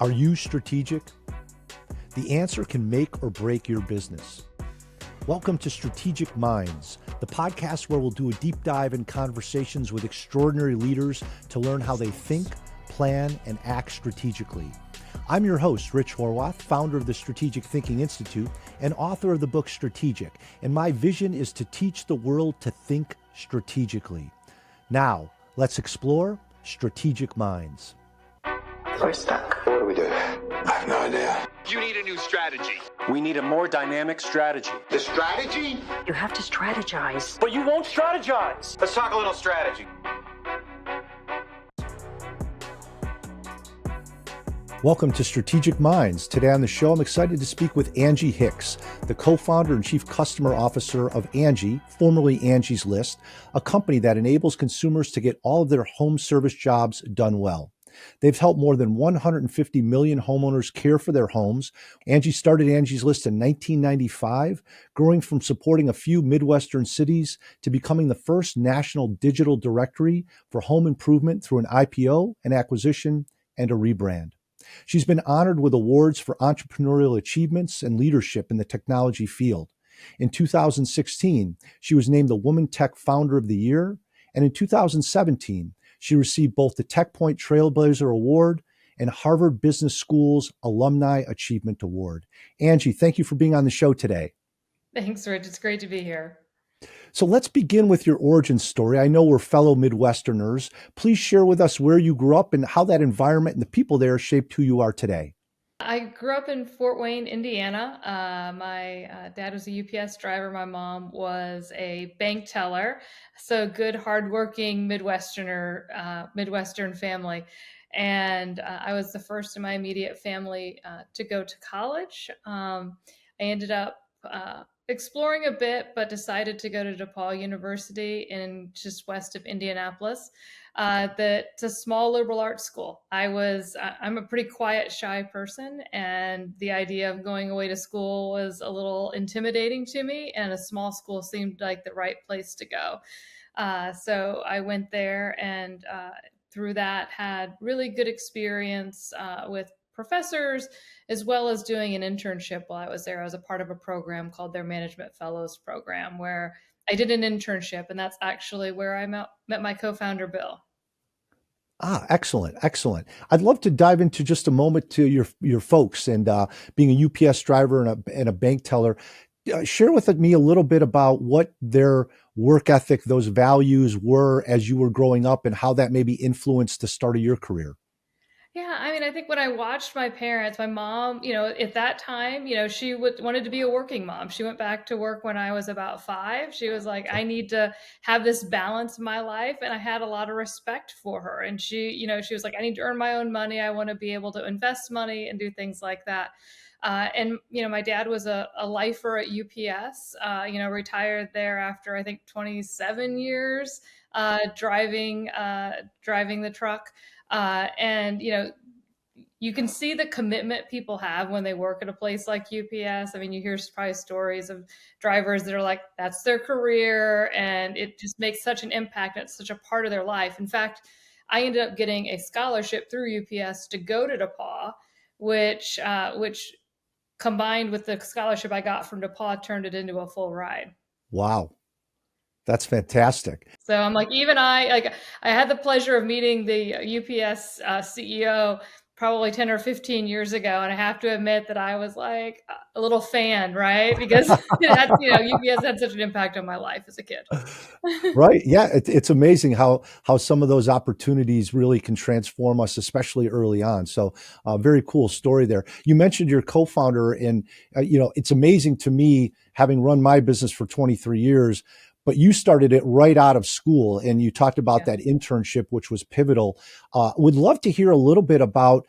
Are you strategic? The answer can make or break your business. Welcome to Strategic Minds, the podcast where we'll do a deep dive in conversations with extraordinary leaders to learn how they think, plan, and act strategically. I'm your host, Rich Horwath, founder of the Strategic Thinking Institute and author of the book Strategic, and my vision is to teach the world to think strategically. Now, let's explore Strategic Minds. We're stuck. What do we do? I have no idea. You need a new strategy. We need a more dynamic strategy. The strategy? You have to strategize. But you won't strategize. Let's talk a little strategy. Welcome to Strategic Minds. Today on the show, I'm excited to speak with Angie Hicks, the co-founder and chief customer officer of Angi, formerly Angie's List, a company that enables consumers to get all of their home service jobs done well. They've helped more than 150 million homeowners care for their homes. Angie started Angie's List in 1995, growing from supporting a few Midwestern cities to becoming the first national digital directory for home improvement through an IPO, an acquisition, and a rebrand. She's been honored with awards for entrepreneurial achievements and leadership in the technology field. In 2016, she was named the Woman Tech Founder of the Year, and in 2017, she received both the TechPoint Trailblazer Award and Harvard Business School's Alumni Achievement Award. Angie, thank you for being on the show today. Thanks, Rich. It's great to be here. So let's begin with your origin story. I know we're fellow Midwesterners. Please share with us where you grew up and how that environment and the people there shaped who you are today. I grew up in Fort Wayne, Indiana. My dad was a UPS driver. My mom was a bank teller. So good, hardworking Midwestern family. And I was the first in my immediate family to go to college. I ended up exploring a bit, but decided to go to DePaul University in just west of Indianapolis. It's a small liberal arts school. I'm a pretty quiet, shy person, and the idea of going away to school was a little intimidating to me, and a small school seemed like the right place to go. So I went there, and through that had really good experience with professors, as well as doing an internship while I was there. I was a part of a program called their Management Fellows Program, where I did an internship, and that's actually where I met my co-founder, Bill. Excellent. I'd love to dive into just a moment to your folks and being a UPS driver and a bank teller. Share with me a little bit about what their work ethic, those values were as you were growing up, and how that maybe influenced the start of your career. Yeah, I mean, I think when I watched my parents, my mom, at that time, she wanted to be a working mom. She went back to work when I was about 5. She was like, I need to have this balance in my life. And I had a lot of respect for her. And she was like, I need to earn my own money. I want to be able to invest money and do things like that. And my dad was a lifer at UPS, retired there after, I think, 27 years driving the truck. And you can see the commitment people have when they work at a place like UPS. I mean, you hear probably stories of drivers that are like, that's their career, and it just makes such an impact. It's such a part of their life. In fact, I ended up getting a scholarship through UPS to go to DePaul, which combined with the scholarship I got from DePaul turned it into a full ride. Wow. That's fantastic. So I'm like, I had the pleasure of meeting the UPS CEO probably 10 or 15 years ago. And I have to admit that I was like a little fan, right? Because UPS had such an impact on my life as a kid. Right. Yeah. It's amazing how some of those opportunities really can transform us, especially early on. So very cool story there. You mentioned your co-founder, and it's amazing to me, having run my business for 23 years, but you started it right out of school, and you talked about that internship, which was pivotal. Would love to hear a little bit about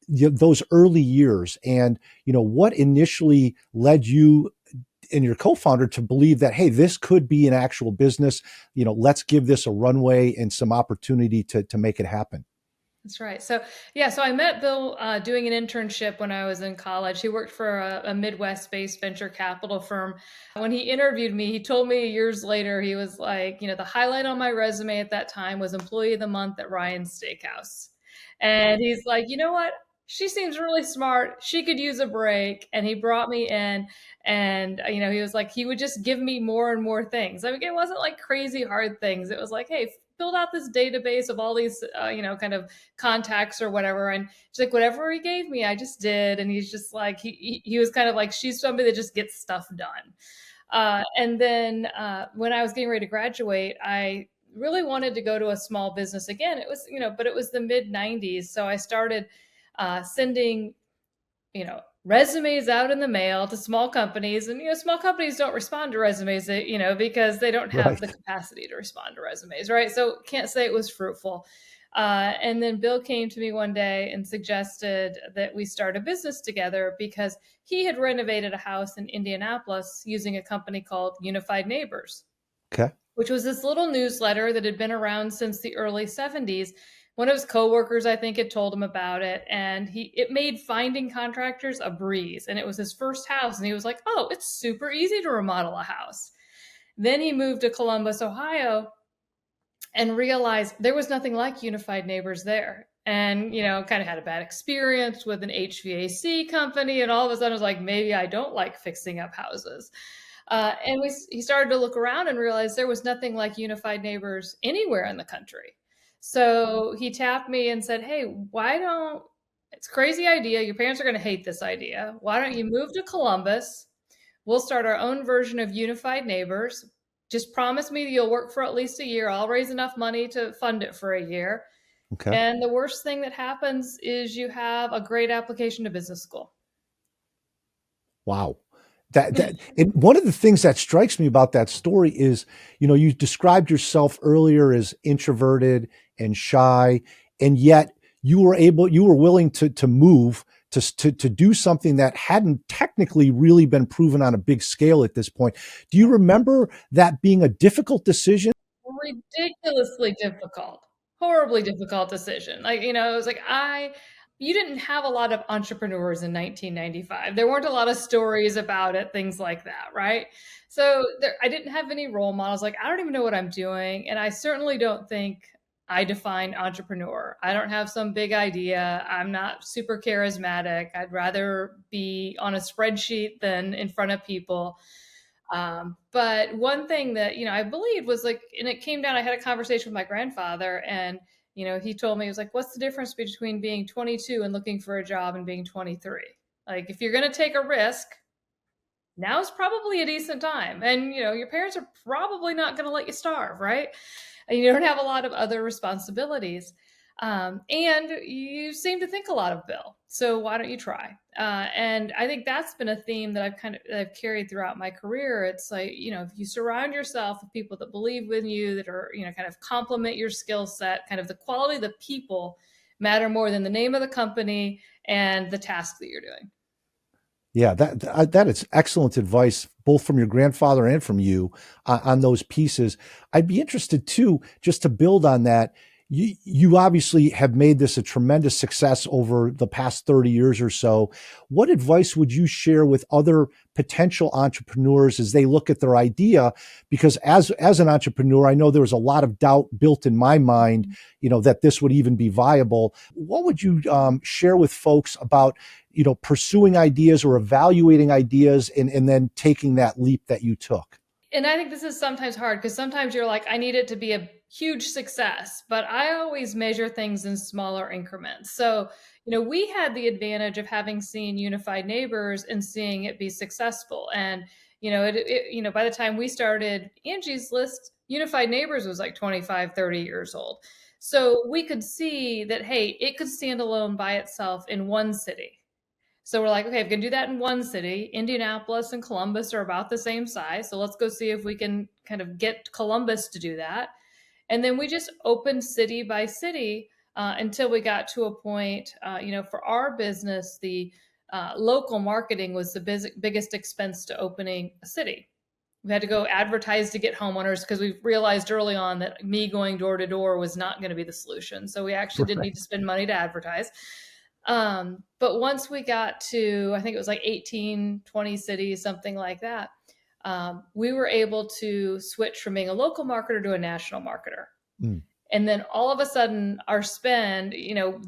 those early years, and what initially led you and your co-founder to believe that, hey, this could be an actual business. Let's give this a runway and some opportunity to make it happen. That's right. So I met Bill doing an internship when I was in college. He worked for a Midwest-based venture capital firm. When he interviewed me, he told me years later, he was like, the highlight on my resume at that time was Employee of the Month at Ryan's Steakhouse. And he's like, you know what? she seems really smart. She could use a break. And he brought me in and, he was like, he would just give me more and more things. I mean, it wasn't like crazy hard things. It was like, hey, build out this database of all these, kind of contacts or whatever. And she's like, whatever he gave me, I just did. And he's just like, he was kind of like, she's somebody that just gets stuff done. And then when I was getting ready to graduate, I really wanted to go to a small business again. It was, but it was the mid 90s. So I started sending, resumes out in the mail to small companies. And, small companies don't respond to resumes, because they don't have Right. the capacity to respond to resumes, right? So can't say it was fruitful. And then Bill came to me one day and suggested that we start a business together because he had renovated a house in Indianapolis using a company called Unified Neighbors, Okay. which was this little newsletter that had been around since the early 70s. One of his coworkers, I think, had told him about it, and it made finding contractors a breeze. And it was his first house, and he was like, "Oh, it's super easy to remodel a house." Then he moved to Columbus, Ohio, and realized there was nothing like Unified Neighbors there. And, kind of had a bad experience with an HVAC company. And all of a sudden, I was like, maybe I don't like fixing up houses. And he started to look around and realized there was nothing like Unified Neighbors anywhere in the country. So he tapped me and said, hey, it's a crazy idea. Your parents are going to hate this idea. Why don't you move to Columbus? We'll start our own version of Unified Neighbors. Just promise me that you'll work for at least a year. I'll raise enough money to fund it for a year. Okay. And the worst thing that happens is you have a great application to business school. Wow. And one of the things that strikes me about that story is, you described yourself earlier as introverted and shy, and yet you were willing to move to do something that hadn't technically really been proven on a big scale at this point. Do you remember that being a difficult decision? Ridiculously difficult, horribly difficult decision. Like, it was like, you didn't have a lot of entrepreneurs in 1995. There weren't a lot of stories about it, things like that, right? So I didn't have any role models. Like, I don't even know what I'm doing. And I certainly don't think I define entrepreneur. I don't have some big idea. I'm not super charismatic. I'd rather be on a spreadsheet than in front of people. But one thing that, I believed was like, and it came down, I had a conversation with my grandfather and, he told me, he was like, what's the difference between being 22 and looking for a job and being 23? Like, if you're going to take a risk, now's probably a decent time. And, your parents are probably not going to let you starve, right? And you don't have a lot of other responsibilities. And you seem to think a lot of Bill. So why don't you try? And I think that's been a theme that I've carried throughout my career. It's like, if you surround yourself with people that believe in you, that are, kind of complement your skill set, kind of the quality of the people matter more than the name of the company and the task that you're doing. Yeah, that is excellent advice, both from your grandfather and from you on those pieces. I'd be interested too, just to build on that. You obviously have made this a tremendous success over the past 30 years or so. What advice would you share with other potential entrepreneurs as they look at their idea? Because as an entrepreneur, I know there was a lot of doubt built in my mind, that this would even be viable. What would you share with folks about, pursuing ideas or evaluating ideas and then taking that leap that you took? And I think this is sometimes hard because sometimes you're like, I need it to be a huge success, but I always measure things in smaller increments. So, we had the advantage of having seen Unified Neighbors and seeing it be successful. And, by the time we started Angie's List, Unified Neighbors was like 25, 30 years old. So we could see that, hey, it could stand alone by itself in one city. So we're like, okay, if we can do that in one city, Indianapolis and Columbus are about the same size. So let's go see if we can kind of get Columbus to do that. And then we just opened city by city until we got to a point, for our business, the local marketing was the biggest expense to opening a city. We had to go advertise to get homeowners because we realized early on that me going door to door was not going to be the solution. So we actually did need to spend money to advertise. But once we got to, I think it was like 18, 20 cities, something like that, we were able to switch from being a local marketer to a national marketer. And then all of a sudden our spend,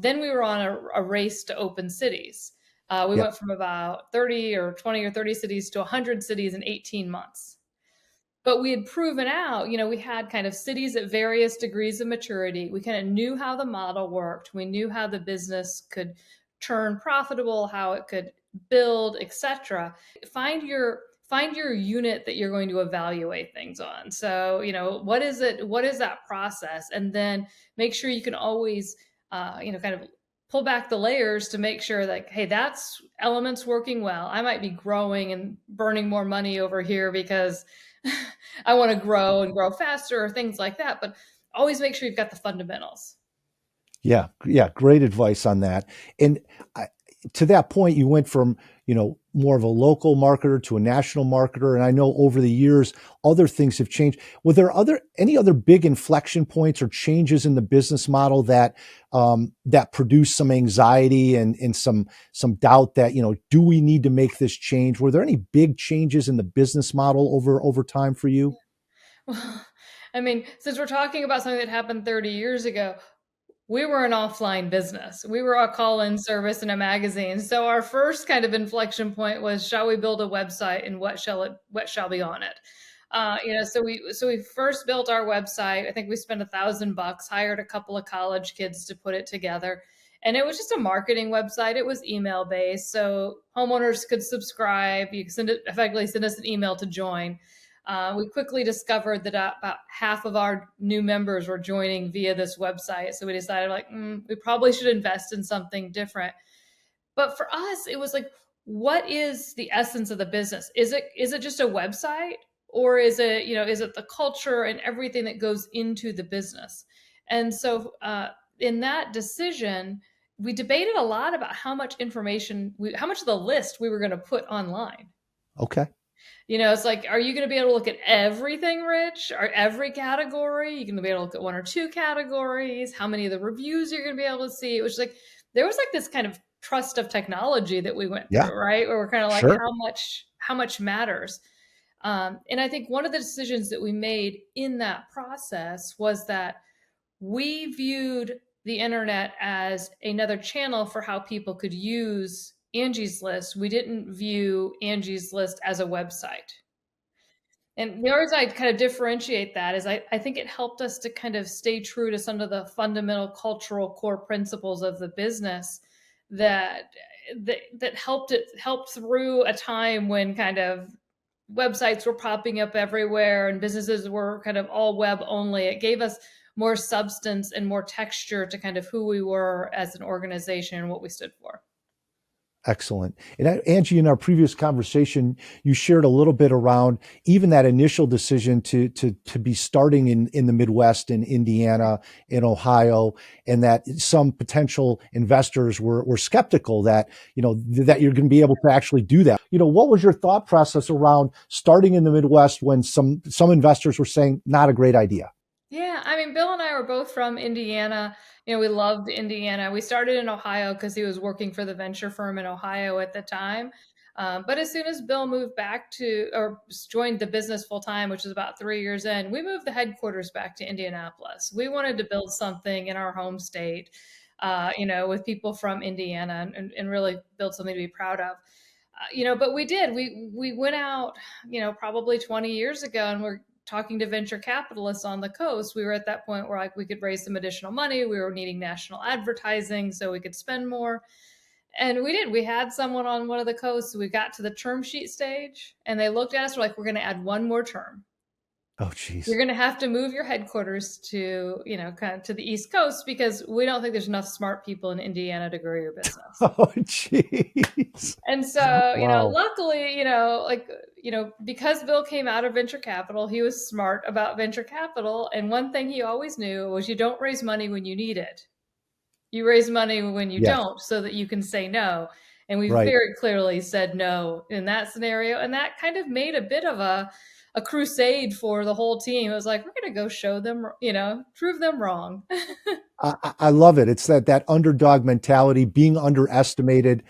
then we were on a race to open cities. We Yeah. went from about 30 or 20 or 30 cities to 100 cities in 18 months. But we had proven out, we had kind of cities at various degrees of maturity. We kind of knew how the model worked. We knew how the business could turn profitable, how it could build, etc. Find your unit that you're going to evaluate things on. So, what is it? What is that process? And then make sure you can always, kind of pull back the layers to make sure that, hey, that's elements working well. I might be growing and burning more money over here because I want to grow and grow faster or things like that. But always make sure you've got the fundamentals. Yeah. Yeah. Great advice on that. And to that point, you went from, more of a local marketer to a national marketer. And I know over the years, other things have changed. Were there any other big inflection points or changes in the business model that produced some anxiety and some doubt that, do we need to make this change? Were there any big changes in the business model over time for you? Well, I mean, since we're talking about something that happened 30 years ago, we were an offline business. We were a call-in service in a magazine. So our first kind of inflection point was, shall we build a website and what shall be on it? So we first built our website. I think we spent $1,000, hired a couple of college kids to put it together. And it was just a marketing website. It was email based. So homeowners could subscribe. You could effectively send us an email to join. We quickly discovered that about half of our new members were joining via this website. So we decided we probably should invest in something different. But for us, it was like, what is the essence of the business? Is it just a website, or is it the culture and everything that goes into the business? And so in that decision, we debated a lot about how much information, how much of the list we were going to put online. Okay. It's like, are you going to be able to look at everything, Rich, or every category? You're going to be able to look at one or two categories. How many of the reviews you're going to be able to see? It was like, there was like this kind of trust of technology that we went through, right? Where we're kind of like, Sure. how much matters. And I think one of the decisions that we made in that process was that we viewed the internet as another channel for how people could use Angie's List. We didn't view Angie's List as a website. And the reason I kind of differentiate that is I think it helped us to kind of stay true to some of the fundamental cultural core principles of the business that helped through a time when kind of websites were popping up everywhere and businesses were kind of all web only. It gave us more substance and more texture to kind of who we were as an organization and what we stood for. Excellent. And Angie, in our previous conversation, you shared a little bit around even that initial decision to be starting in the Midwest, in Indiana, in Ohio, and that some potential investors were skeptical that, that you're going to be able to actually do that. What was your thought process around starting in the Midwest when some investors were saying not a great idea? Yeah, I mean, Bill and I were both from Indiana. We loved Indiana. We started in Ohio because he was working for the venture firm in Ohio at the time. But as soon as Bill moved back or joined the business full time, which was about 3 years in, we moved the headquarters back to Indianapolis. We wanted to build something in our home state, with people from Indiana and really build something to be proud of. But we did. We went out, probably 20 years ago, and we're talking to venture capitalists on the coast. We were at that point where we could raise some additional money. We were needing national advertising so we could spend more. And we did. We had someone on one of the coasts. We got to the term sheet stage and they looked at us, we're like, we're going to add one more term. Oh, geez. You're going to have to move your headquarters to, kind of to the East Coast because we don't think there's enough smart people in Indiana to grow your business. Oh, geez. And so, Wow. luckily, because Bill came out of venture capital, he was smart about venture capital. And one thing he always knew was you don't raise money when you need it. You raise money when you don't so that you can say no. And we very clearly said no in that scenario. And that kind of made a bit of a crusade for the whole team. It was like, we're going to go show them, prove them wrong. I love it. It's that underdog mentality, being underestimated,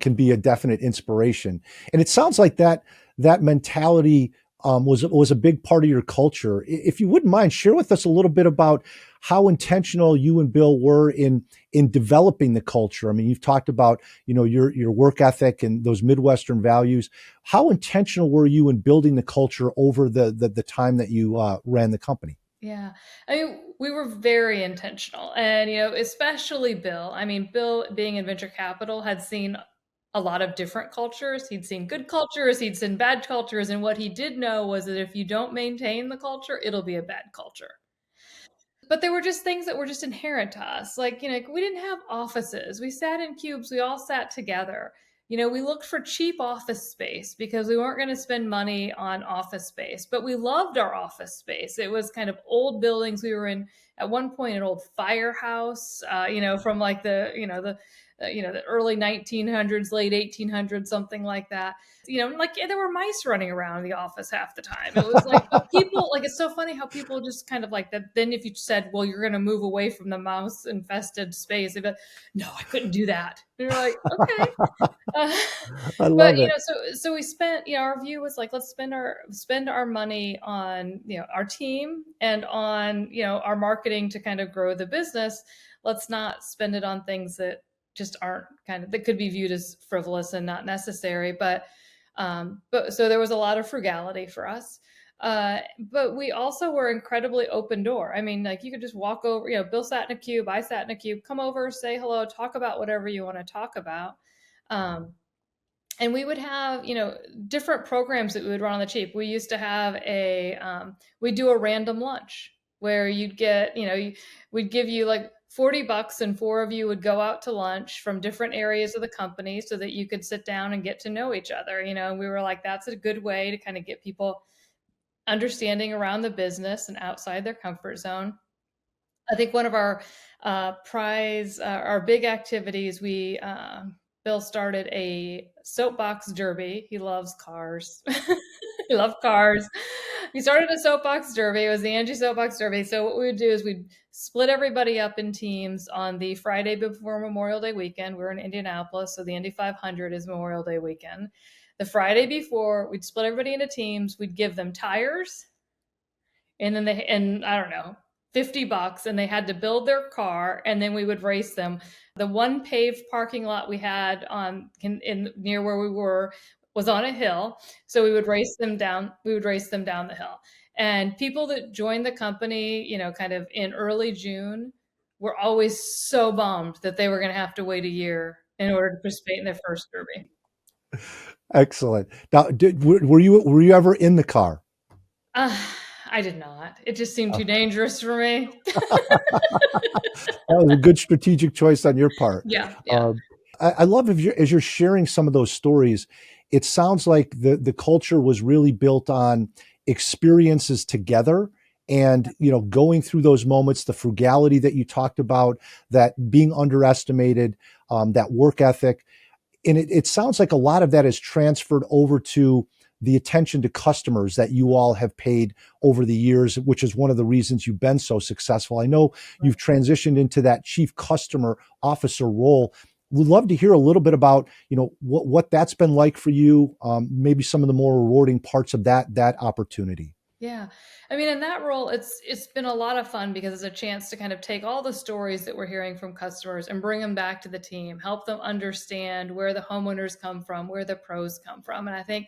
can be a definite inspiration. And it sounds like that mentality was a big part of your culture. If you wouldn't mind, share with us a little bit about how intentional you and Bill were in developing the culture. I mean, you've talked about, your work ethic and those Midwestern values. How intentional were you in building the culture over the time that you ran the company? Yeah. I mean, we were very intentional. And, especially Bill. I mean, Bill, being in venture capital, had seen a lot of different cultures. He'd seen good cultures, he'd seen bad cultures. And what he did know was that if you don't maintain the culture, it'll be a bad culture. But there were just things that were just inherent to us. Like, we didn't have offices. We sat in cubes. We all sat together. We looked for cheap office space because we weren't going to spend money on office space, but we loved our office space. It was kind of old buildings. We were in, at one point, an old firehouse, from like the early 1900s, late 1800s, something like that. Like there were mice running around in the office half the time. It was like, but people, like, it's so funny how people just kind of like that. Then if you said, well, you're going to move away from the mouse infested space, they'd be like, no, I couldn't do that. And you're like, okay. Uh, I but love it. so we spent, our view was like, let's spend our money on, our team and on, our marketing to kind of grow the business. Let's not spend it on things that just aren't that could be viewed as frivolous and not necessary. But so there was a lot of frugality for us. But we also were incredibly open door. I mean, like, you could just walk over, Bill sat in a cube, I sat in a cube, come over, say hello, talk about whatever you want to talk about. And we would have, different programs that we would run on the cheap. We used to have we'd do a random lunch where you'd get, we'd give you like $40 and four of you would go out to lunch from different areas of the company so that you could sit down and get to know each other. And we were like, that's a good way to kind of get people understanding around the business and outside their comfort zone. I think one of our our big activities, Bill started a soapbox derby. He loves cars. He loved cars. He started a soapbox derby. It was the Angie soapbox derby. So what we would do is we'd split everybody up in teams on the Friday before Memorial Day weekend. We're in Indianapolis, so the Indy 500 is Memorial Day weekend. The Friday before, we'd split everybody into teams. We'd give them tires, and then I don't know, $50, and they had to build their car, and then we would race them. The one paved parking lot we had in near where we were was on a hill, so we would race them down. We would race them down the hill, and people that joined the company, kind of in early June, were always so bummed that they were going to have to wait a year in order to participate in their first derby. Excellent. Now, were you ever in the car? I did not. It just seemed too dangerous for me. That was a good strategic choice on your part. Yeah. I love as you're sharing some of those stories, it sounds like the culture was really built on experiences together and, going through those moments, the frugality that you talked about, that being underestimated, that work ethic. And it sounds like a lot of that is transferred over to the attention to customers that you all have paid over the years, which is one of the reasons you've been so successful. I know you've transitioned into that chief customer officer role. We'd love to hear a little bit about, what that's been like for you, maybe some of the more rewarding parts of that opportunity. Yeah. I mean, in that role, it's been a lot of fun because it's a chance to kind of take all the stories that we're hearing from customers and bring them back to the team, help them understand where the homeowners come from, where the pros come from. And I think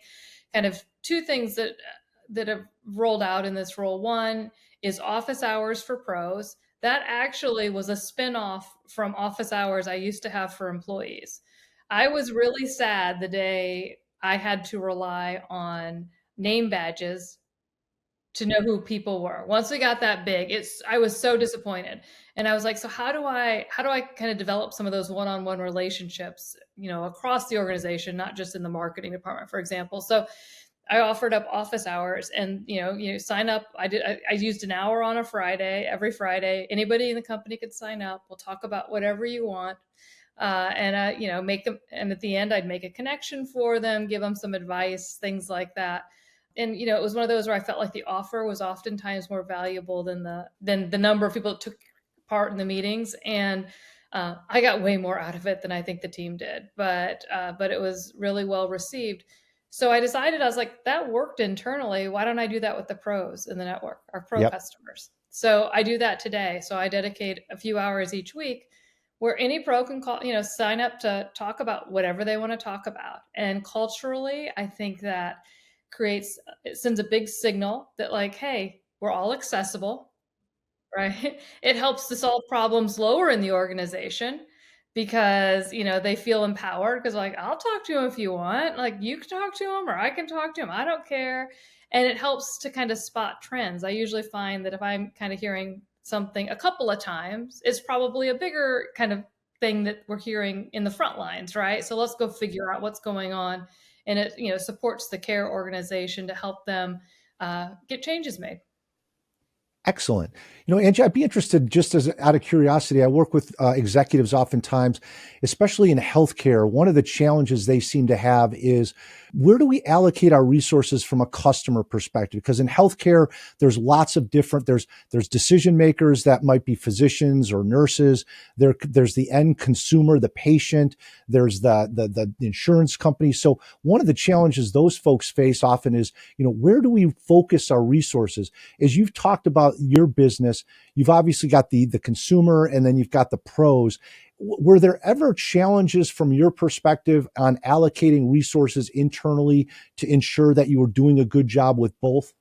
kind of two things that have rolled out in this role. One is office hours for pros. That actually was a spinoff from office hours I used to have for employees. I was really sad the day I had to rely on name badges to know who people were. Once we got that big, I was so disappointed. And I was like, so how do I kind of develop some of those one-on-one relationships, across the organization, not just in the marketing department, for example. So I offered up office hours, and, you sign up. I used an hour on a Friday, every Friday. Anybody in the company could sign up. We'll talk about whatever you want. Make them, and at the end, I'd make a connection for them, give them some advice, things like that. And, it was one of those where I felt like the offer was oftentimes more valuable than the number of people that took part in the meetings. And I got way more out of it than I think the team did, but it was really well received. So I decided, I was like, that worked internally. Why don't I do that with the pros in the network, our pro customers? So I do that today. So I dedicate a few hours each week where any pro can call, sign up to talk about whatever they want to talk about. And culturally, I think that it sends a big signal that, like, hey, we're all accessible, right? It helps to solve problems lower in the organization because, they feel empowered because, like, I'll talk to him if you want. Like, you can talk to him or I can talk to him. I don't care. And it helps to kind of spot trends. I usually find that if I'm kind of hearing something a couple of times, it's probably a bigger kind of thing that we're hearing in the front lines, right? So let's go figure out what's going on. And it, supports the care organization to help them get changes made. Excellent. Angie, I'd be interested, just as out of curiosity, I work with executives oftentimes, especially in healthcare. One of the challenges they seem to have is, where do we allocate our resources from a customer perspective? Because in healthcare, there's lots of different, there's decision makers that might be physicians or nurses. There's the end consumer, the patient. There's the insurance company. So one of the challenges those folks face often is, where do we focus our resources? As you've talked about your business, you've obviously got the consumer, and then you've got the pros. Were there ever challenges from your perspective on allocating resources internally to ensure that you were doing a good job with both?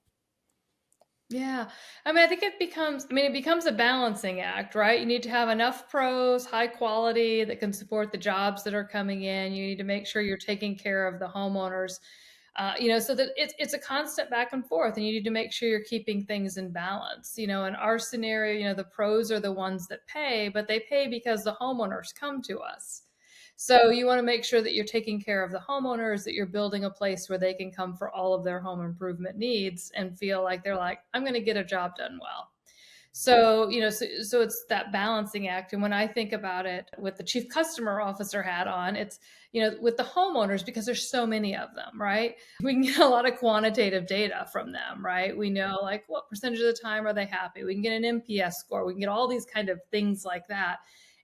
Yeah. I mean, I think it becomes a balancing act, right? You need to have enough pros, high quality that can support the jobs that are coming in. You need to make sure you're taking care of the homeowners, so that it's a constant back and forth, and you need to make sure you're keeping things in balance. In our scenario, the pros are the ones that pay, but they pay because the homeowners come to us. So you want to make sure that you're taking care of the homeowners, that you're building a place where they can come for all of their home improvement needs and feel like they're like, I'm going to get a job done well. So, so it's that balancing act. And when I think about it with the chief customer officer hat on, it's, with the homeowners, because there's so many of them, right? We can get a lot of quantitative data from them, right? We know, like, what percentage of the time are they happy? We can get an NPS score. We can get all these kind of things like that.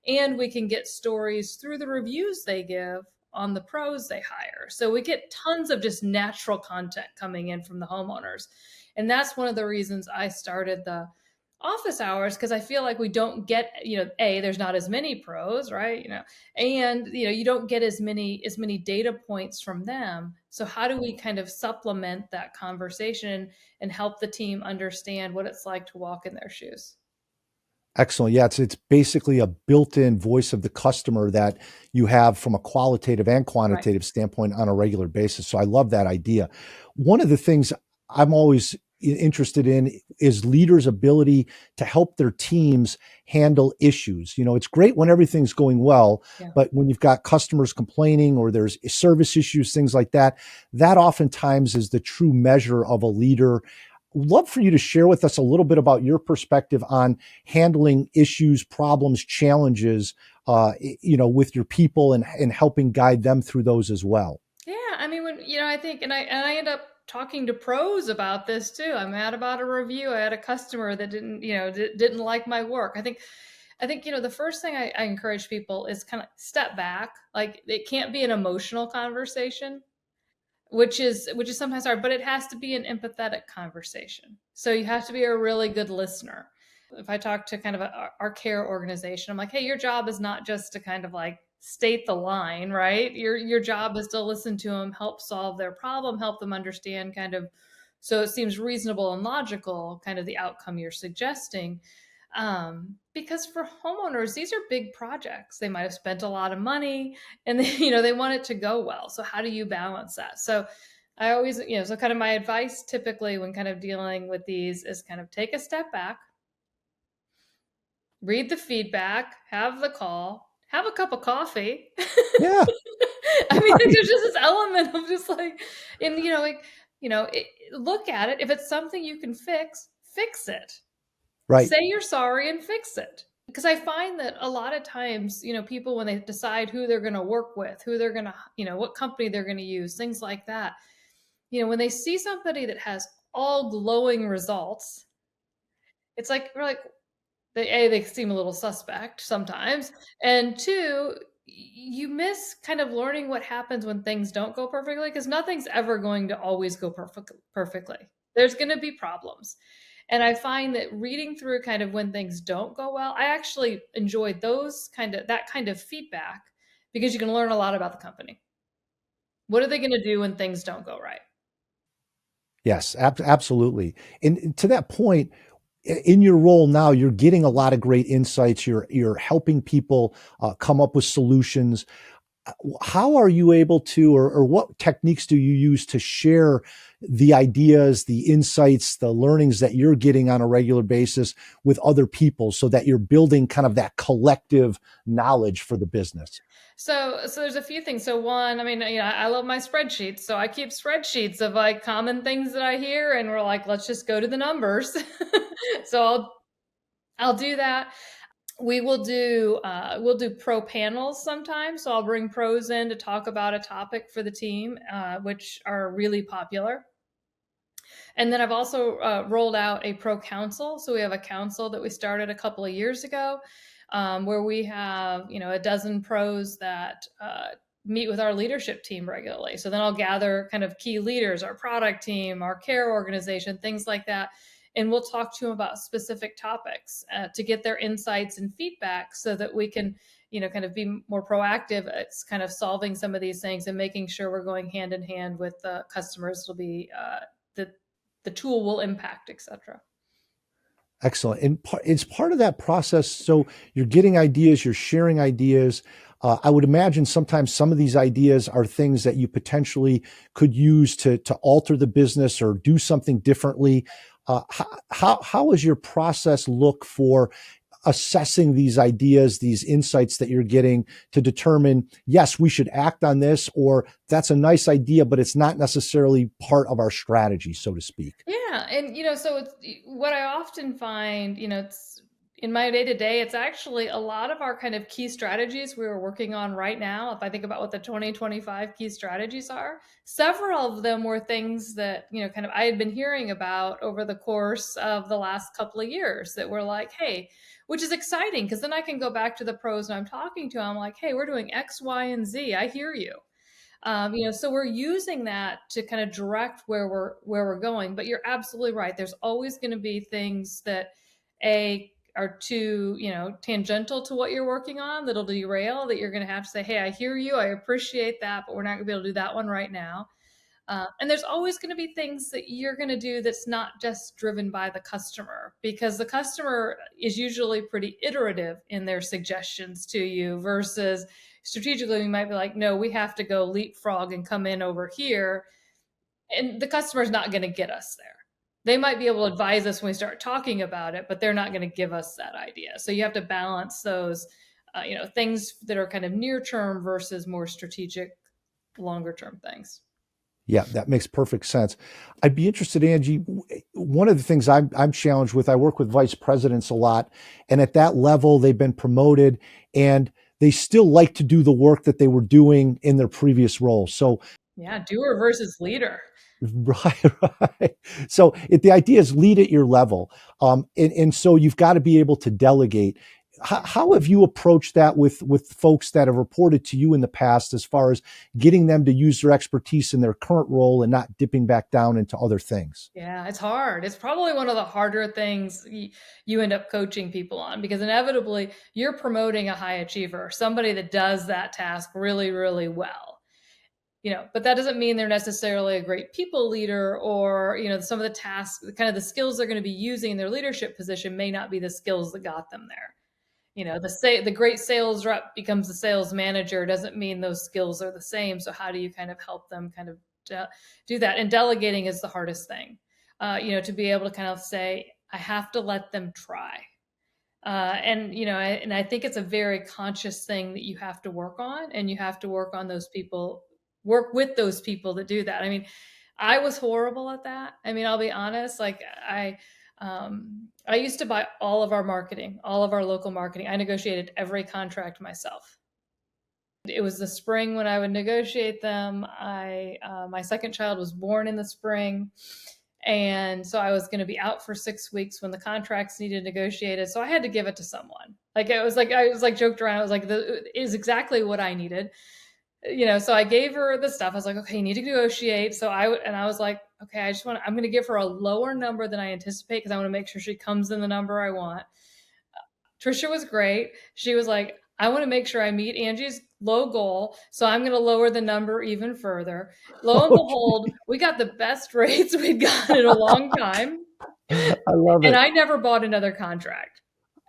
And we can get stories through the reviews they give on the pros they hire. So we get tons of just natural content coming in from the homeowners. And that's one of the reasons I started the office hours, because I feel like we don't get, there's not as many pros, right? And you don't get as many data points from them. So how do we kind of supplement that conversation and help the team understand what it's like to walk in their shoes? Excellent. Yeah, it's basically a built-in voice of the customer that you have from a qualitative and Right. quantitative standpoint on a regular basis. So I love that idea. One of the things I'm always interested in is leaders' ability to help their teams handle issues. It's great when everything's going well, Yeah. but when you've got customers complaining or there's service issues, things like that, that oftentimes is the true measure of a leader. Love for you to share with us a little bit about your perspective on handling issues, problems, challenges, with your people, and helping guide them through those as well. Yeah, I mean, when I think, and I end up talking to pros about this too. I'm mad about a review. I had a customer that didn't like my work. I think the first thing I encourage people is kind of step back. Like, it can't be an emotional conversation, which is sometimes hard, but it has to be an empathetic conversation. So you have to be a really good listener. If I talk to kind of our care organization, I'm like, hey, your job is not just to kind of like state the line, right? Your job is to listen to them, help solve their problem, help them understand kind of, so it seems reasonable and logical, kind of the outcome you're suggesting. Because for homeowners, these are big projects. They might have spent a lot of money, and they want it to go well. So how do you balance that? So I always, so kind of my advice typically when kind of dealing with these is kind of take a step back, read the feedback, have the call, have a cup of coffee. Yeah, I mean, right, there's just this element of just like, and look at it. If it's something you can fix it. right. Say you're sorry and fix it. Because I find that a lot of times, people, when they decide who they're going to work with, who they're going to, what company they're going to use, things like that, when they see somebody that has all glowing results, it's like, we're like, they seem a little suspect sometimes. And two, you miss kind of learning what happens when things don't go perfectly, because nothing's ever going to always go perfectly. There's going to be problems. And I find that reading through kind of when things don't go well, I actually enjoy that kind of feedback because you can learn a lot about the company. What are they going to do when things don't go right? Yes, absolutely. And to that point, in your role now, you're getting a lot of great insights. You're helping people come up with solutions. How are you able to, or what techniques do you use to share the ideas, the insights, the learnings that you're getting on a regular basis with other people so that you're building kind of that collective knowledge for the business? So there's a few things. So one, I mean, I love my spreadsheets. So I keep spreadsheets of like common things that I hear, and we're like, let's just go to the numbers. So I'll do that. We'll do pro panels sometimes. So I'll bring pros in to talk about a topic for the team, which are really popular. And then I've also rolled out a pro council. So we have a council that we started a couple of years ago, where we have a dozen pros that meet with our leadership team regularly. So then I'll gather kind of key leaders, our product team, our care organization, things like that. And we'll talk to them about specific topics to get their insights and feedback so that we can, kind of be more proactive at kind of solving some of these things and making sure we're going hand in hand with the customers. It'll be the tool will impact, etc. Excellent. And it's part of that process. So you're getting ideas, you're sharing ideas. I would imagine sometimes some of these ideas are things that you potentially could use to alter the business or do something differently. How is your process look for assessing these ideas, these insights that you're getting to determine, yes, we should act on this, or that's a nice idea, but it's not necessarily part of our strategy, so to speak? Yeah, and so it's what I often find, it's in my day to day, it's actually a lot of our kind of key strategies we were working on right now. If I think about what the 2025 key strategies are, several of them were things that, kind of I had been hearing about over the course of the last couple of years that were like, hey, which is exciting because then I can go back to the pros and I'm talking to them like, hey, we're doing X, Y, and Z. I hear you. So we're using that to kind of direct where we're going. But you're absolutely right. There's always going to be things that are too tangential to what you're working on that'll derail. That you're going to have to say, hey, I hear you, I appreciate that, but we're not going to be able to do that one right now. And there's always going to be things that you're going to do that's not just driven by the customer, because the customer is usually pretty iterative in their suggestions to you versus strategically, we might be like, no, we have to go leapfrog and come in over here. And the customer's not going to get us there. They might be able to advise us when we start talking about it, but they're not going to give us that idea. So you have to balance those, things that are kind of near term versus more strategic, longer term things. Yeah, that makes perfect sense. I'd be interested, Angie. One of the things I'm challenged with, I work with vice presidents a lot, and at that level, they've been promoted, and they still like to do the work that they were doing in their previous role. So, yeah, doer versus leader. right. So the idea is lead at your level, and so you've got to be able to delegate. How have you approached that with folks that have reported to you in the past, as far as getting them to use their expertise in their current role and not dipping back down into other things? Yeah, it's hard. It's probably one of the harder things you end up coaching people on, because inevitably you're promoting a high achiever, somebody that does that task really, really well. But that doesn't mean they're necessarily a great people leader, or, some of the tasks, kind of the skills they're going to be using in their leadership position may not be the skills that got them there. The great sales rep becomes the sales manager doesn't mean those skills are the same. So how do you kind of help them kind of do that? And delegating is the hardest thing, to be able to kind of say, I have to let them try. And I think it's a very conscious thing that you have to work on, and you have to work with those people that do that. I mean, I was horrible at that. I mean, I'll be honest, like I used to buy all of our marketing, all of our local marketing. I negotiated every contract myself. It was the spring when I would negotiate them. My second child was born in the spring. And so I was going to be out for 6 weeks when the contracts needed negotiated. So I had to give it to someone. I was joked around. I was like, is exactly what I needed. So I gave her the stuff. I was like, okay, you need to negotiate. So I was like, okay, I'm going to give her a lower number than I anticipate because I want to make sure she comes in the number I want. Trisha was great. She was like, I want to make sure I meet Angie's low goal, so I'm going to lower the number even further. Lo and behold, we got the best rates we'd gotten in a long time. I love And it. I never bought another contract.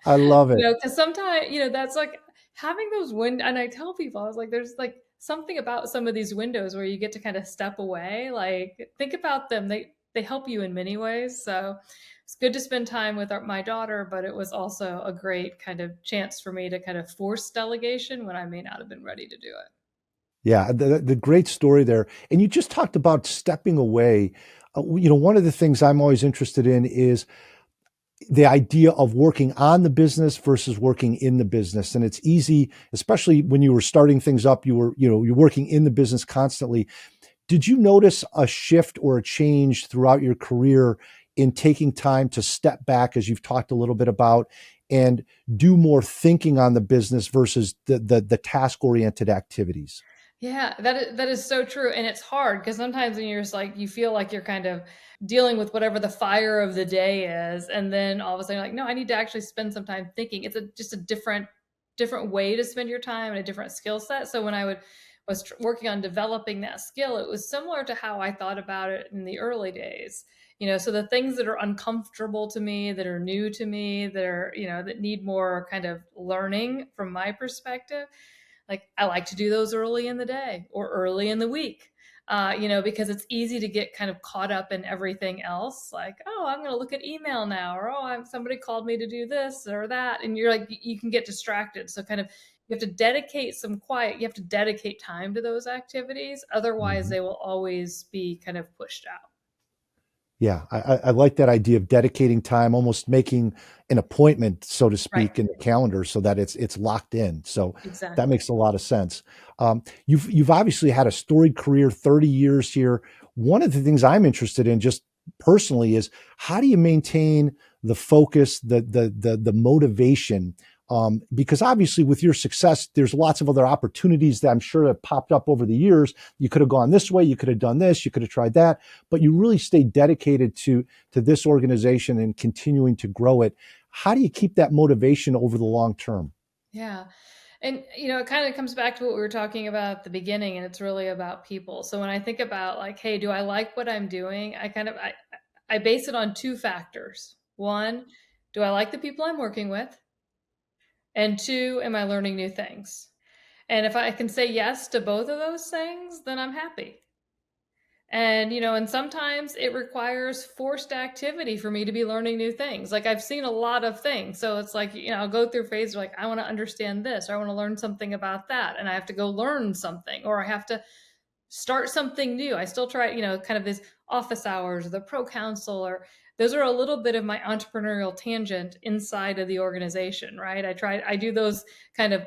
I love it. Because sometimes, that's like having those and I tell people, I was like, there's like something about some of these windows where you get to kind of step away, like think about them. They help you in many ways. So it's good to spend time with my daughter, but it was also a great kind of chance for me to kind of force delegation when I may not have been ready to do it. Yeah, the great story there. And you just talked about stepping away. One of the things I'm always interested in is the idea of working on the business versus working in the business. And it's easy, especially when you were starting things up, you're working in the business constantly. Did you notice a shift or a change throughout your career in taking time to step back, as you've talked a little bit about, and do more thinking on the business versus the task-oriented activities? Yeah, that is so true. And it's hard because sometimes when you're just like, you feel like you're kind of dealing with whatever the fire of the day is. And then all of a sudden you're like, no, I need to actually spend some time thinking. It's just a different way to spend your time and a different skill set. So when was working on developing that skill, it was similar to how I thought about it in the early days. So the things that are uncomfortable to me, that are new to me, that are, that need more kind of learning from my perspective, like I like to do those early in the day or early in the week, because it's easy to get kind of caught up in everything else. Like, oh, I'm going to look at email now, or somebody called me to do this or that, and you're like, you can get distracted. So kind of you have to dedicate some quiet. You have to dedicate time to those activities. Otherwise, Mhm. they will always be kind of pushed out. Yeah, I like that idea of dedicating time, almost making an appointment, so to Right. speak, in the calendar so that it's locked in. So that Exactly. makes a lot of sense. You've obviously had a storied career, 30 years here. One of the things I'm interested in just personally is how do you maintain the focus, the motivation? Because obviously with your success, there's lots of other opportunities that I'm sure have popped up over the years. You could have gone this way, you could have done this, you could have tried that, but you really stayed dedicated to this organization and continuing to grow it. How do you keep that motivation over the long term? Yeah. And it kind of comes back to what we were talking about at the beginning, and it's really about people. So when I think about like, hey, do I like what I'm doing? I base it on two factors. One, do I like the people I'm working with? And two, am I learning new things? And if I can say yes to both of those things, then I'm happy. And sometimes it requires forced activity for me to be learning new things. Like I've seen a lot of things. So it's like, I'll go through phases like, I want to understand this, or I want to learn something about that. And I have to go learn something, or I have to start something new. I still try, kind of this office hours or the pro council, or those are a little bit of my entrepreneurial tangent inside of the organization, right? I do those kind of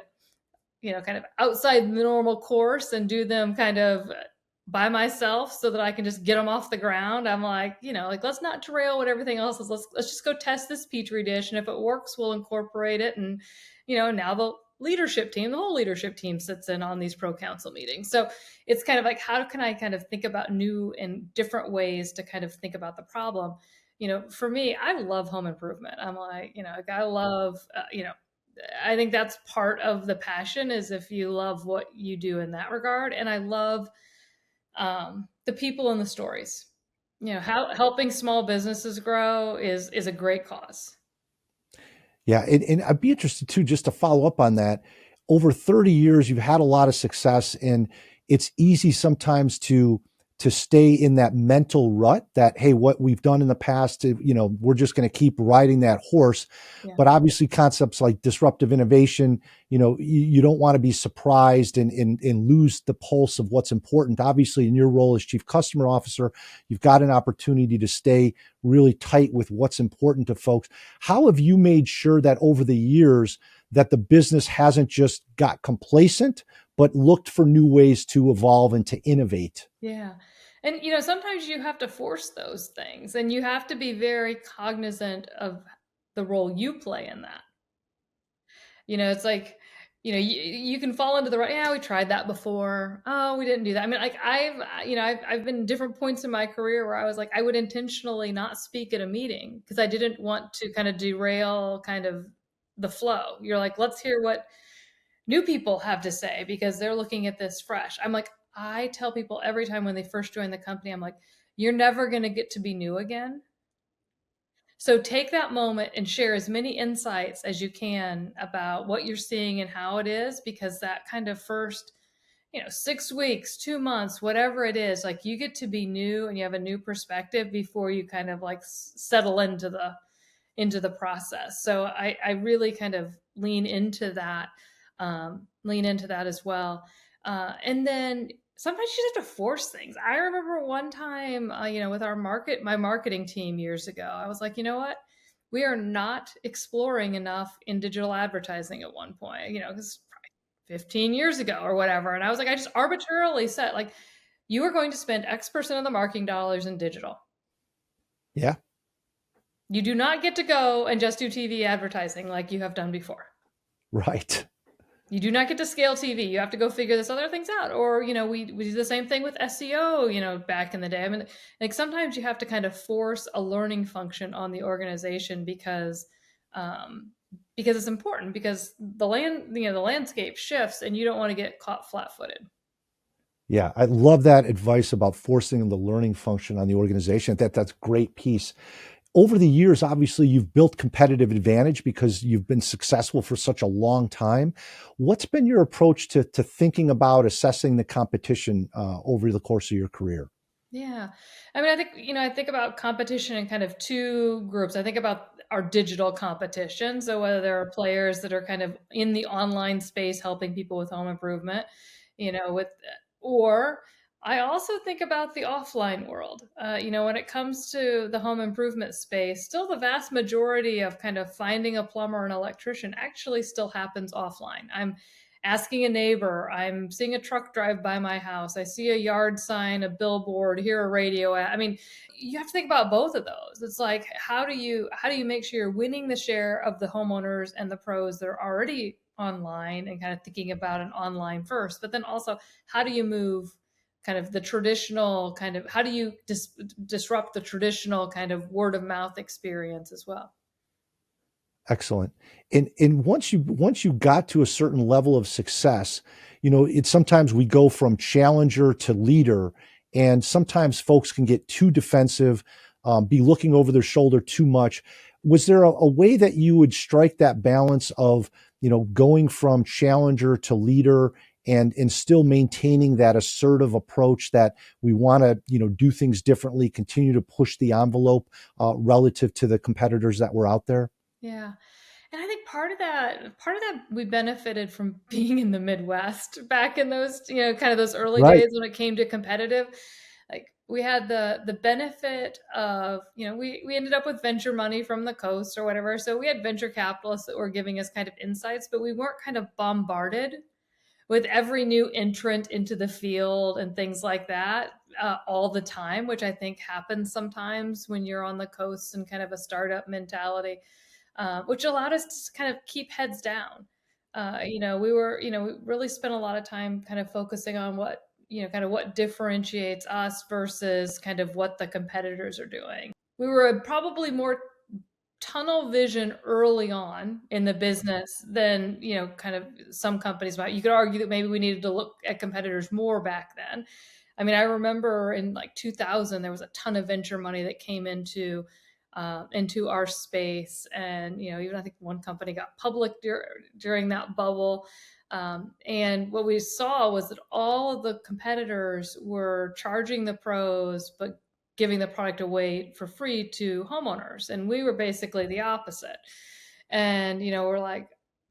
kind of outside the normal course and do them kind of by myself so that I can just get them off the ground. I'm like, like let's not derail what everything else is. Let's just go test this petri dish, and if it works, we'll incorporate it. And now the whole leadership team sits in on these pro council meetings. So it's kind of like, how can I kind of think about new and different ways to kind of think about the problem? For me, I love home improvement. I'm like, like I love, I think that's part of the passion, is if you love what you do in that regard. And I love the people and the stories. How helping small businesses grow is a great cause. Yeah, and I'd be interested too, just to follow up on that. Over 30 years, you've had a lot of success, and it's easy sometimes to stay in that mental rut that, hey, what we've done in the past, we're just going to keep riding that horse. Yeah. But obviously concepts like disruptive innovation, you don't want to be surprised and lose the pulse of what's important. Obviously, in your role as chief customer officer, you've got an opportunity to stay really tight with what's important to folks. How have you made sure that over the years that the business hasn't just got complacent, but looked for new ways to evolve and to innovate? Yeah. And sometimes you have to force those things, and you have to be very cognizant of the role you play in that. It's like you can fall into the right. Yeah, we tried that before. Oh, we didn't do that. I mean, like I've been different points in my career where I was like, I would intentionally not speak at a meeting because I didn't want to kind of derail kind of the flow. You're like, let's hear what new people have to say because they're looking at this fresh. I'm like, I tell people every time when they first join the company, I'm like, you're never going to get to be new again. So take that moment and share as many insights as you can about what you're seeing and how it is, because that kind of first, 6 weeks, 2 months, whatever it is, like you get to be new and you have a new perspective before you kind of like settle into the process. So I really kind of lean into that as well. And then sometimes you just have to force things. I remember one time, with my marketing team years ago, I was like, you know what? We are not exploring enough in digital advertising at one point, because 15 years ago or whatever. And I was like, I just arbitrarily set like, you are going to spend X% of the marketing dollars in digital. Yeah. You do not get to go and just do TV advertising like you have done before. Right. You do not get to scale TV. You have to go figure this other things out. Or, we do the same thing with SEO, back in the day. I mean, like sometimes you have to kind of force a learning function on the organization because it's important, because the landscape shifts and you don't want to get caught flat-footed. Yeah, I love that advice about forcing the learning function on the organization. That's a great piece. Over the years, obviously, you've built competitive advantage because you've been successful for such a long time. What's been your approach to thinking about assessing the competition over the course of your career? Yeah. I mean, I think about competition in kind of two groups. I think about our digital competition. So whether there are players that are kind of in the online space helping people with home improvement, or I also think about the offline world. When it comes to the home improvement space, still the vast majority of kind of finding a plumber or an electrician actually still happens offline. I'm asking a neighbor, I'm seeing a truck drive by my house, I see a yard sign, a billboard, hear a radio ad. I mean, you have to think about both of those. It's like, how do you make sure you're winning the share of the homeowners and the pros that are already online and kind of thinking about an online first, but then also how do you move kind of the traditional kind of, how do you disrupt the traditional kind of word of mouth experience as well? Excellent. And once you got to a certain level of success, it's sometimes we go from challenger to leader, and sometimes folks can get too defensive, be looking over their shoulder too much. Was there a way that you would strike that balance of, going from challenger to leader and still maintaining that assertive approach that we want to, do things differently, continue to push the envelope relative to the competitors that were out there? Yeah. And I think part of that we benefited from being in the Midwest back in those, kind of those early Right. days when it came to competitive. Like we had the benefit of, we ended up with venture money from the coast or whatever. So we had venture capitalists that were giving us kind of insights, but we weren't kind of bombarded with every new entrant into the field and things like that all the time, which I think happens sometimes when you're on the coast and kind of a startup mentality, which allowed us to kind of keep heads down. We really spent a lot of time kind of focusing on what, kind of what differentiates us versus kind of what the competitors are doing. We were probably more tunnel vision early on in the business than, kind of some companies might. You could argue that maybe we needed to look at competitors more back then. I mean, I remember in like 2000, there was a ton of venture money that came into our space. And, even I think one company got public during that bubble. And what we saw was that all of the competitors were charging the pros, but giving the product away for free to homeowners. And we were basically the opposite. And, we're like,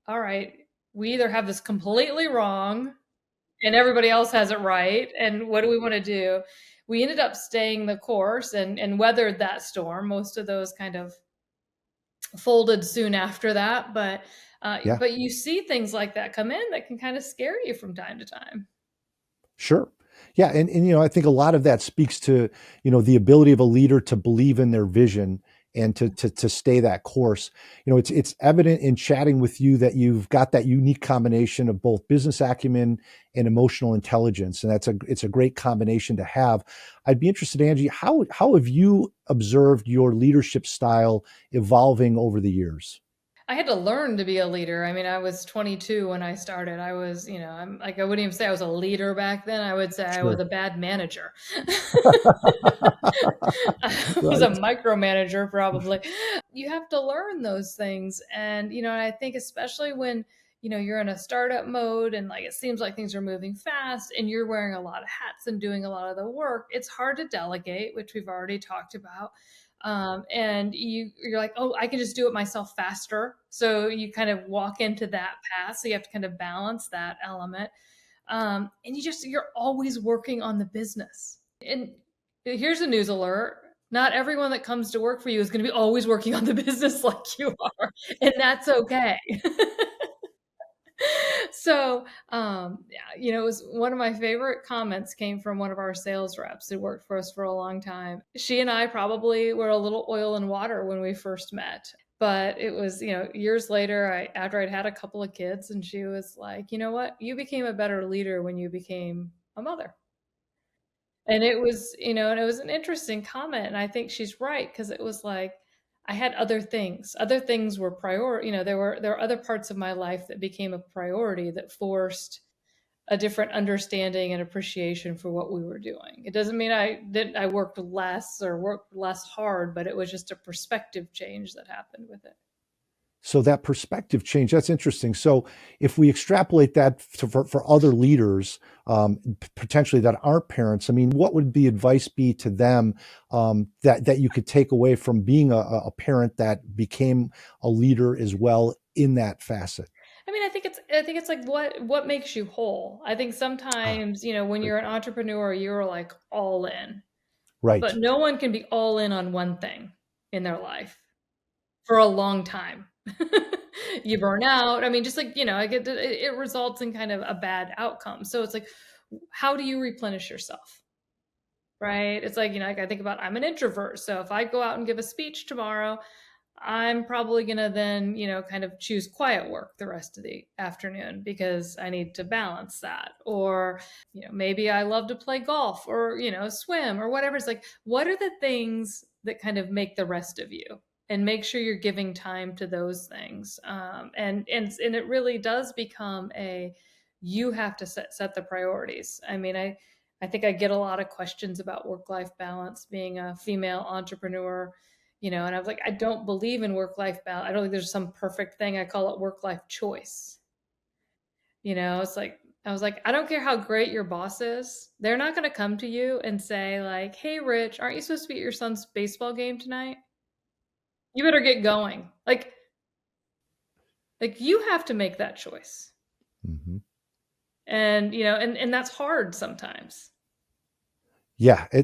all right, we either have this completely wrong and everybody else has it right. And what do we want to do? We ended up staying the course and weathered that storm. Most of those kind of folded soon after that. But Yeah. but you see things like that come in that can kind of scare you from time to time. Sure. Yeah. And I think a lot of that speaks to, the ability of a leader to believe in their vision and to stay that course. It's evident in chatting with you that you've got that unique combination of both business acumen and emotional intelligence, and it's a great combination to have. I'd be interested, Angie, how have you observed your leadership style evolving over the years? I had to learn to be a leader. I mean, I was 22 when I started. I was, I'm like, I wouldn't even say I was a leader back then. I would say I was Sure. a bad manager. I was a Right. micromanager, probably. You have to learn those things. And, I think especially when, you're in a startup mode and like it seems like things are moving fast and you're wearing a lot of hats and doing a lot of the work, it's hard to delegate, which we've already talked about. And you're like, oh, I can just do it myself faster. So you kind of walk into that path. So you have to kind of balance that element. And you're always working on the business. And here's a news alert. Not everyone that comes to work for you is going to be always working on the business like you are. And that's okay. So, yeah, it was one of my favorite comments came from one of our sales reps who worked for us for a long time. She and I probably were a little oil and water when we first met. But it was, years later, after I'd had a couple of kids, and she was like, you know what? You became a better leader when you became a mother. And it was, and it was an interesting comment. And I think she's right, because it was like, I had other things. Other things were priority. There were other parts of my life that became a priority that forced a different understanding and appreciation for what we were doing. It doesn't mean I worked less or worked less hard, but it was just a perspective change that happened with it. So that perspective change, that's interesting. So if we extrapolate that for other leaders, potentially that aren't parents, I mean, what would the advice be to them that you could take away from being a parent that became a leader as well in that facet? I mean, I think it's like what makes you whole. I think Ah, sometimes, when great you're an point. entrepreneur, you're like all in. Right. But no one can be all in on one thing in their life for a long time. You burn out. I mean, just like, it results in kind of a bad outcome. So it's like, how do you replenish yourself? Right? It's like, I think about I'm an introvert. So if I go out and give a speech tomorrow, I'm probably going to then, kind of choose quiet work the rest of the afternoon because I need to balance that. Or, maybe I love to play golf or, swim or whatever. It's like, what are the things that kind of make the rest of you? And make sure you're giving time to those things. And it really does become you have to set the priorities. I mean, I think I get a lot of questions about work-life balance being a female entrepreneur, and I was like, I don't believe in work-life balance. I don't think there's some perfect thing. I call it work-life choice. It's like, I was like, I don't care how great your boss is. They're not going to come to you and say like, hey, Rich, aren't you supposed to be at your son's baseball game tonight? You better get going. Like you have to make that choice. Hmm. And, and that's hard sometimes. Yeah, I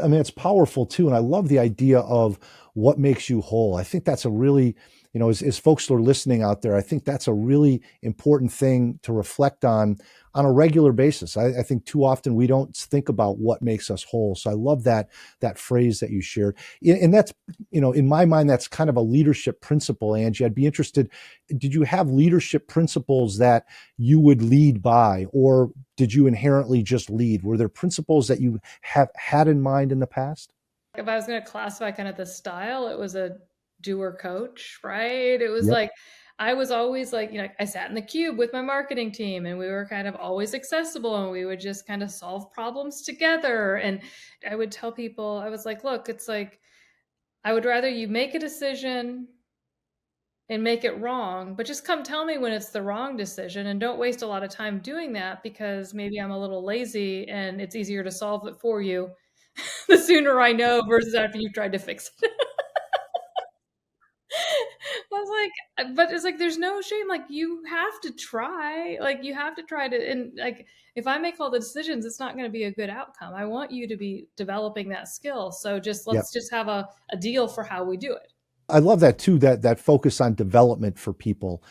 mean, it's powerful too, and I love the idea of what makes you whole. I think that's a really, as folks are listening out there, I think that's a really important thing to reflect on a regular basis. I think too often we don't think about what makes us whole. So I love that phrase that you shared, and that's, in my mind, that's kind of a leadership principle. Angie, I'd be interested. Did you have leadership principles that you would lead by, or did you inherently just lead? Were there principles that you have had in mind in the past? If I was going to classify kind of the style, it was a doer coach, right? It was Yep. like, I was always like, I sat in the cube with my marketing team and we were kind of always accessible and we would just kind of solve problems together. And I would tell people, I was like, look, it's like, I would rather you make a decision and make it wrong, but just come tell me when it's the wrong decision and don't waste a lot of time doing that because maybe I'm a little lazy and it's easier to solve it for you the sooner I know versus after you've tried to fix it. I was like, but it's like, there's no shame. Like, you have to try. Like, you have to try to, and like, if I make all the decisions, it's not going to be a good outcome. I want you to be developing that skill. So Yep. let's just have a deal for how we do it. I love that too, that focus on development for people.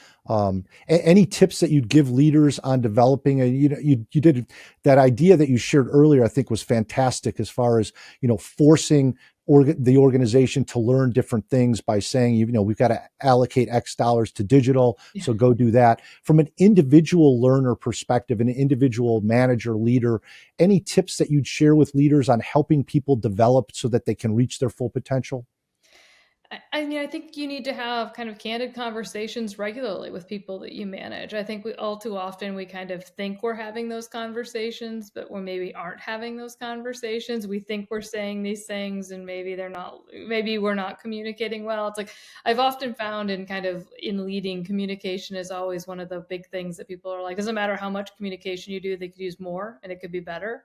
Any tips that you'd give leaders on developing? And you did that idea that you shared earlier, I think was fantastic as far as, forcing the organization to learn different things by saying, we've got to allocate X dollars to digital, so go do that. From an individual learner perspective, an individual manager, leader, any tips that you'd share with leaders on helping people develop so that they can reach their full potential? I mean, I think you need to have kind of candid conversations regularly with people that you manage. I think we all too often we kind of think we're having those conversations, but we maybe aren't having those conversations. We think we're saying these things and maybe they're not, maybe we're not communicating well. It's like I've often found in leading, communication is always one of the big things that people are like, doesn't matter how much communication you do, they could use more and it could be better.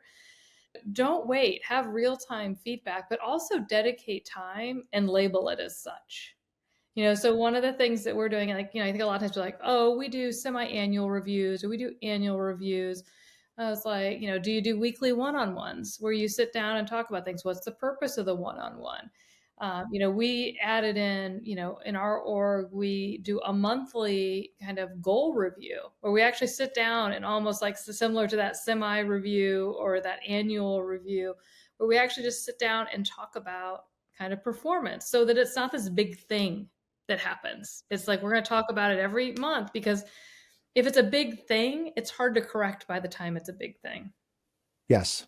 Don't wait, have real-time feedback, but also dedicate time and label it as such. So one of the things that we're doing, I think a lot of times we're like, oh, we do semi-annual reviews or we do annual reviews. I was like, do you do weekly one-on-ones where you sit down and talk about things? What's the purpose of the one-on-one? We added in our org, we do a monthly kind of goal review where we actually sit down and almost like similar to that semi review or that annual review, where we actually just sit down and talk about kind of performance so that it's not this big thing that happens. It's like, we're going to talk about it every month, because if it's a big thing, it's hard to correct by the time it's a big thing. Yes.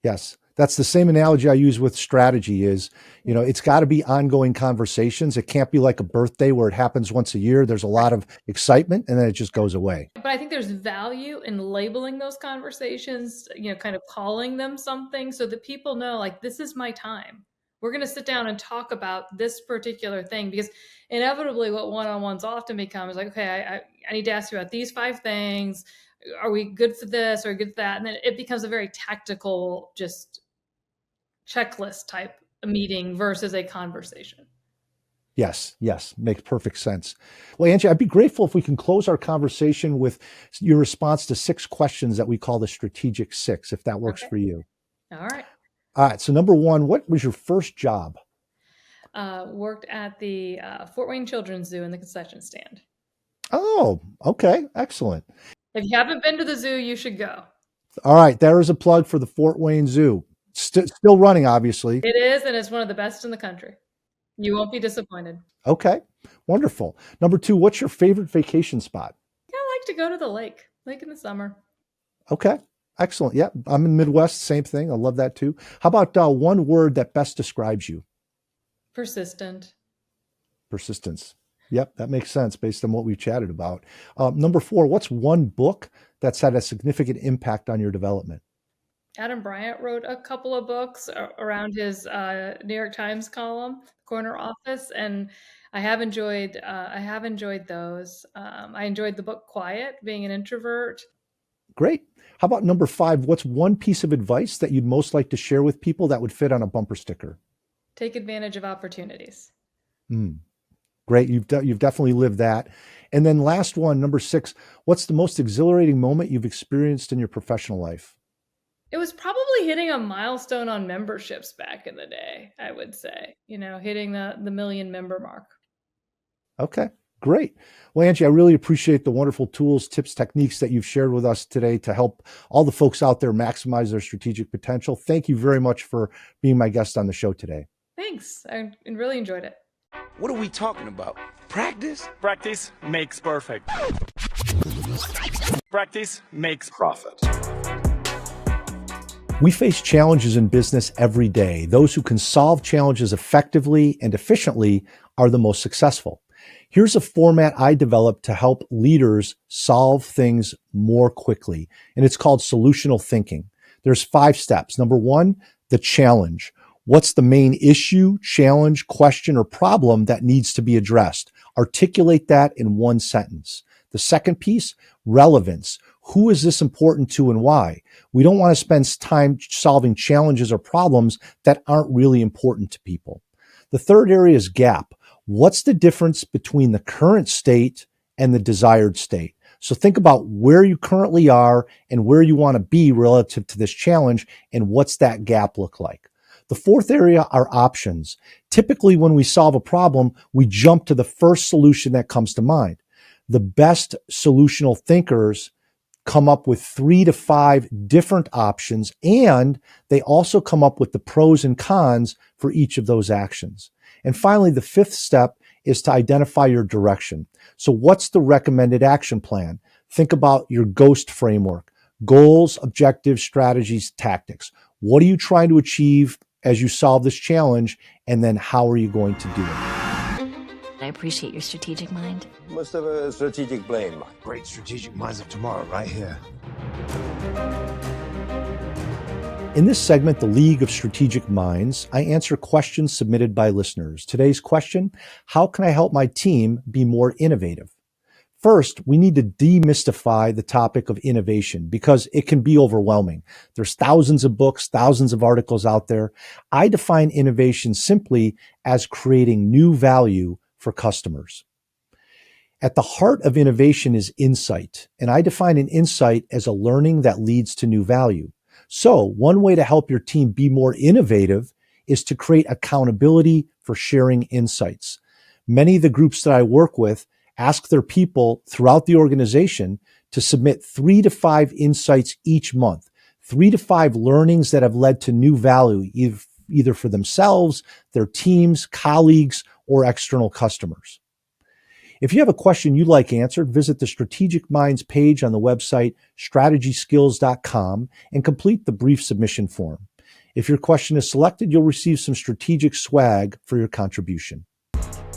That's the same analogy I use with strategy is, it's got to be ongoing conversations. It can't be like a birthday where it happens once a year. There's a lot of excitement and then it just goes away. But I think there's value in labeling those conversations, kind of calling them something so that people know, like, this is my time. We're going to sit down and talk about this particular thing, because inevitably what one-on-ones often become is like, okay, I need to ask you about these 5 things. Are we good for this or good for that? And then it becomes a very tactical, just checklist type meeting versus a conversation. Yes, makes perfect sense. Well, Angie, I'd be grateful if we can close our conversation with your response to 6 questions that we call the strategic 6, if that works for you. All right. So number 1, what was your first job? Worked at the Fort Wayne Children's Zoo in the concession stand. Oh, okay. Excellent. If you haven't been to the zoo, you should go. All right. There is a plug for the Fort Wayne Zoo. Still running, obviously. It is, and it's one of the best in the country. You won't be disappointed. Okay. Wonderful. Number 2, what's your favorite vacation spot? I like to go to the lake in the summer. Okay. Excellent. Yeah. I'm in the Midwest. Same thing. I love that too. How about one word that best describes you? Persistent. Persistence. Yep. That makes sense based on what we've chatted about. Number 4, what's one book that's had a significant impact on your development? Adam Bryant wrote a couple of books around his New York Times column, Corner Office, and I have enjoyed those. I enjoyed the book Quiet, being an introvert. Great. How about number 5? What's one piece of advice that you'd most like to share with people that would fit on a bumper sticker? Take advantage of opportunities. Great. You've definitely lived that. And then last one, number 6, what's the most exhilarating moment you've experienced in your professional life? It was probably hitting a milestone on memberships back in the day, I would say, hitting the 1 million member mark. Okay, great. Well, Angie, I really appreciate the wonderful tools, tips, techniques that you've shared with us today to help all the folks out there maximize their strategic potential. Thank you very much for being my guest on the show today. Thanks. I really enjoyed it. What are we talking about? Practice? Practice makes perfect. Practice makes profit. We face challenges in business every day. Those who can solve challenges effectively and efficiently are the most successful. Here's a format I developed to help leaders solve things more quickly, and it's called solutional thinking. There's 5 steps. Number 1, the challenge. What's the main issue, challenge, question, or problem that needs to be addressed? Articulate that in 1 sentence. The second piece, relevance. Who is this important to and why? We don't want to spend time solving challenges or problems that aren't really important to people. The third area is gap. What's the difference between the current state and the desired state? So think about where you currently are and where you want to be relative to this challenge, and what's that gap look like? The fourth area are options. Typically, when we solve a problem, we jump to the first solution that comes to mind. The best solutional thinkers come up with 3 to 5 different options, and they also come up with the pros and cons for each of those actions. And finally, the 5th step is to identify your direction. So what's the recommended action plan? Think about your GHOST framework: goals, objectives, strategies, tactics. What are you trying to achieve as you solve this challenge? And then how are you going to do it? I appreciate your strategic mind. Must have a strategic brain. Great strategic minds of tomorrow right here. In this segment, The League of Strategic Minds, I answer questions submitted by listeners. Today's question: how can I help my team be more innovative? First, we need to demystify the topic of innovation because it can be overwhelming. There's thousands of books, thousands of articles out there. I define innovation simply as creating new value for customers. At the heart of innovation is insight, and I define an insight as a learning that leads to new value. So one way to help your team be more innovative is to create accountability for sharing insights. Many of the groups that I work with ask their people throughout the organization to submit 3 to 5 insights each month, 3 to 5 learnings that have led to new value, either for themselves, their teams, colleagues, or external customers. If you have a question you'd like answered, visit the Strategic Minds page on the website strategyskills.com and complete the brief submission form. If your question is selected, you'll receive some strategic swag for your contribution.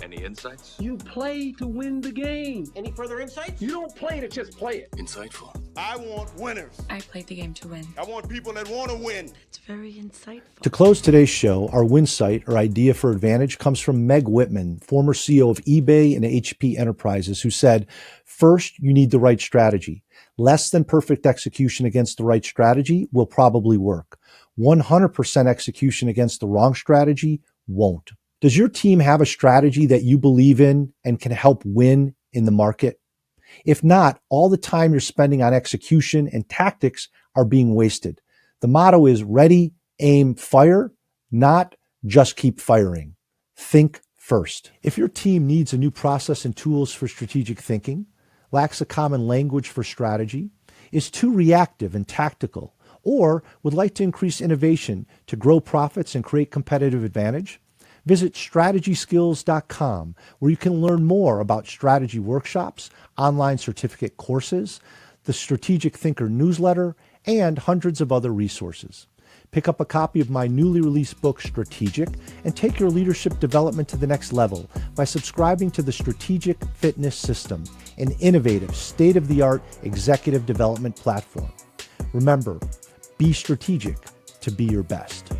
Any insights? You play to win the game. Any further insights? You don't play to just play it. Insightful. I want winners. I played the game to win. I want people that want to win. It's very insightful. To close today's show, our Winsight, or idea for advantage, comes from Meg Whitman, former CEO of eBay and HP Enterprises, who said, first, you need the right strategy. Less than perfect execution against the right strategy will probably work. 100% execution against the wrong strategy won't. Does your team have a strategy that you believe in and can help win in the market? If not, all the time you're spending on execution and tactics are being wasted. The motto is ready, aim, fire, not just keep firing. Think first. If your team needs a new process and tools for strategic thinking, lacks a common language for strategy, is too reactive and tactical, or would like to increase innovation to grow profits and create competitive advantage, visit strategyskills.com, where you can learn more about strategy workshops, online certificate courses, the Strategic Thinker newsletter, and hundreds of other resources. Pick up a copy of my newly released book, Strategic, and take your leadership development to the next level by subscribing to the Strategic Fitness System, an innovative, state-of-the-art executive development platform. Remember, be strategic to be your best.